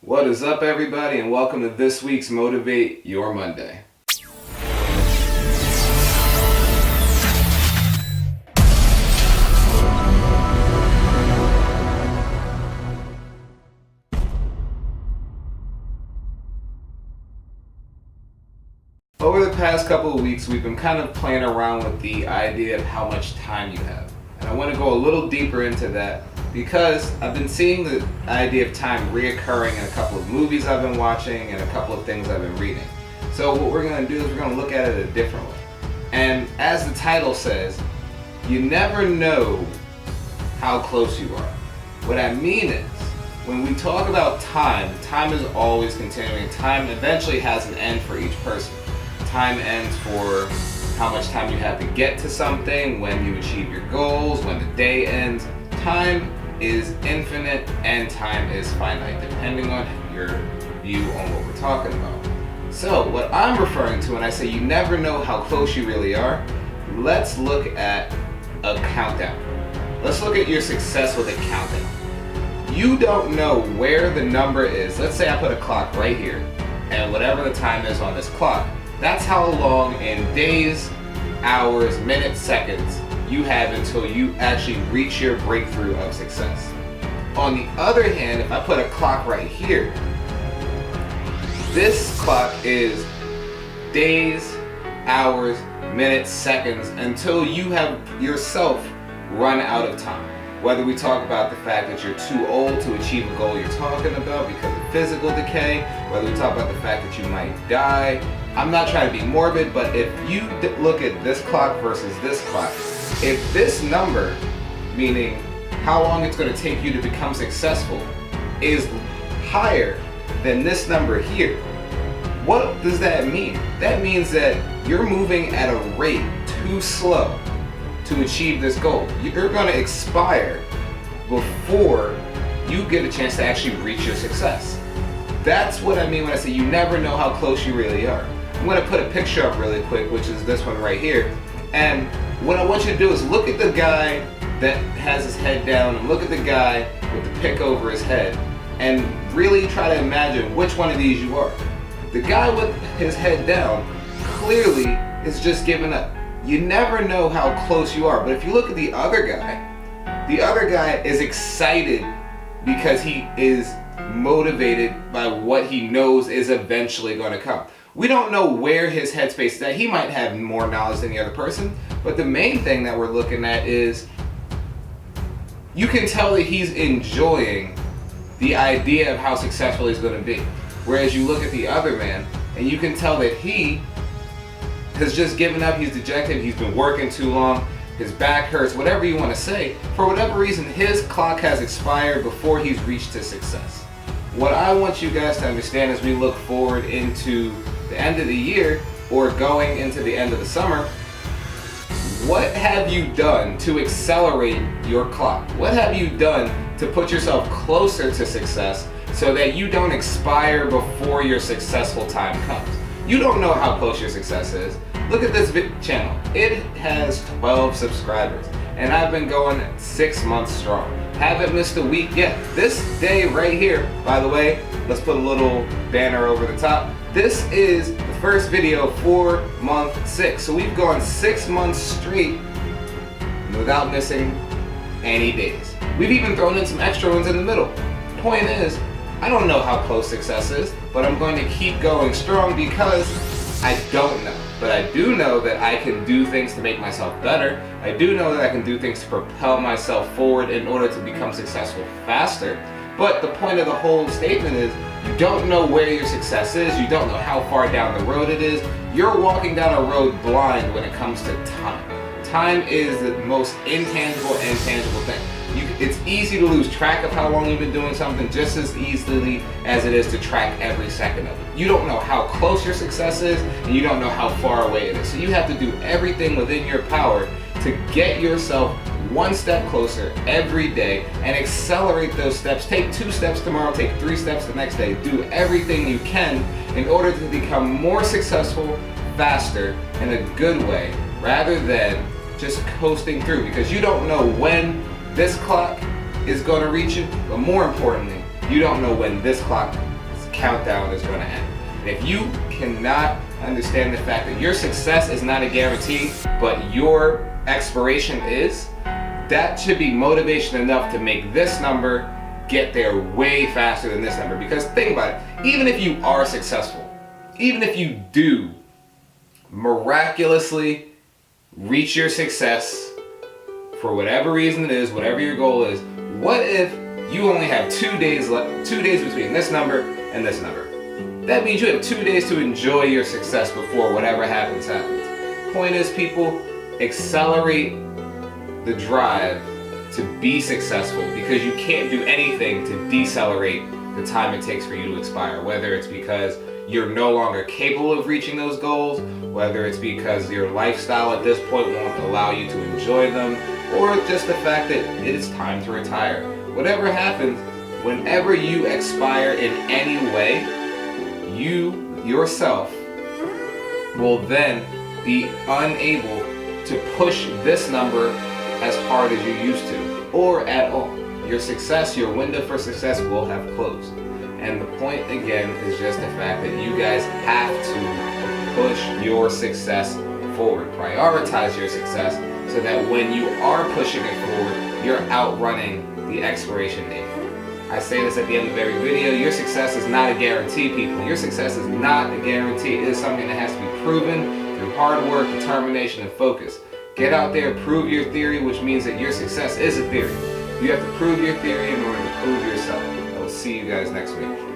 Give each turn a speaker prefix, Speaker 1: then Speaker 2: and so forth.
Speaker 1: What is up, everybody, and welcome to this week's Motivate Your Monday. Over the past couple of weeks, we've been kind of playing around with the idea of how much time you have. And I want to go a little deeper into that because I've been seeing the idea of time reoccurring in a couple of movies I've been watching and a couple of things I've been reading. So what we're going to do is we're going to look at it a different way. And as the title says, you never know how close you are. What I mean is, when we talk about time, time is always continuing. Time eventually has an end for each person. Time ends for how much time you have to get to something, when you achieve your goals, when the day ends. Time is infinite and time is finite, depending on your view on what we're talking about. So what I'm referring to when I say you never know how close you really are, let's look at a countdown. Let's look at your success with a countdown. You don't know where the number is. Let's say I put a clock right here, and whatever the time is on this clock, that's how long in days, hours, minutes, seconds you have until you actually reach your breakthrough of success. On the other hand, if I put a clock right here, this clock is days, hours, minutes, seconds until you have yourself run out of time. Whether we talk about the fact that you're too old to achieve a goal you're talking about because of physical decay, whether we talk about the fact that you might die. I'm not trying to be morbid, but if you look at this clock versus this clock, if this number, meaning how long it's going to take you to become successful, is higher than this number here, what does that mean? That means that you're moving at a rate too slow to achieve this goal. You're going to expire before you get a chance to actually reach your success. That's what I mean when I say you never know how close you really are. I'm going to put a picture up really quick, which is this one right here. And what I want you to do is look at the guy that has his head down and look at the guy with the pick over his head and really try to imagine which one of these you are. The guy with his head down clearly is just giving up. You never know how close you are, but if you look at the other guy is excited because he is motivated by what he knows is eventually going to come. We don't know where his headspace is at. He might have more knowledge than the other person, but the main thing that we're looking at is you can tell that he's enjoying the idea of how successful he's going to be. Whereas you look at the other man and you can tell that he has just given up, he's dejected, he's been working too long, his back hurts, whatever you want to say. For whatever reason, his clock has expired before he's reached his success. What I want you guys to understand as we look forward into the end of the year or going into the end of the summer, what have you done to accelerate your clock? What have you done to put yourself closer to success so that you don't expire before your successful time comes? You don't know how close your success is. Look at this channel. It has 12 subscribers and I've been going 6 months strong. Haven't missed a week yet. This day right here, by the way, let's put a little banner over the top. This is the first video for month 6. So we've gone 6 months straight without missing any days. We've even thrown in some extra ones in the middle. Point is, I don't know how close success is, but I'm going to keep going strong because I don't know. But I do know that I can do things to make myself better. I do know that I can do things to propel myself forward in order to become successful faster. But the point of the whole statement is you don't know where your success is. You don't know how far down the road it is. You're walking down a road blind when it comes to time. Time is the most intangible and tangible thing. It's easy to lose track of how long you've been doing something just as easily as it is to track every second of it. You don't know how close your success is and you don't know how far away it is. So you have to do everything within your power to get yourself one step closer every day and accelerate those steps. Take 2 steps tomorrow, take 3 steps the next day. Do everything you can in order to become more successful faster in a good way rather than just coasting through, because you don't know when this clock is going to reach you, but more importantly, You don't know when this clock countdown is going to end. And if you cannot understand the fact that your success is not a guarantee, but your expiration is, that should be motivation enough to make this number get there way faster than this number. Because think about it, even if you are successful, even if you do miraculously reach your success for whatever reason it is, whatever your goal is, what if you only have 2 days left, 2 days between this number and this number? That means you have 2 days to enjoy your success before whatever happens. Point is, people, accelerate the drive to be successful, because you can't do anything to decelerate the time it takes for you to expire. Whether it's because you're no longer capable of reaching those goals, whether it's because your lifestyle at this point won't allow you to enjoy them, or just the fact that it is time to retire. Whatever happens, whenever you expire in any way, you yourself will then be unable to push this number as hard as you used to, or at all. Your success, your window for success will have closed. And the point again is just the fact that you guys have to push your success forward. Prioritize your success so that when you are pushing it forward, you're outrunning the expiration date. I say this at the end of every video, your success is not a guarantee, people. Your success is not a guarantee. It is something that has to be proven through hard work, determination, and focus. Get out there, prove your theory, which means that your success is a theory. You have to prove your theory in order to prove yourself. I will see you guys next week.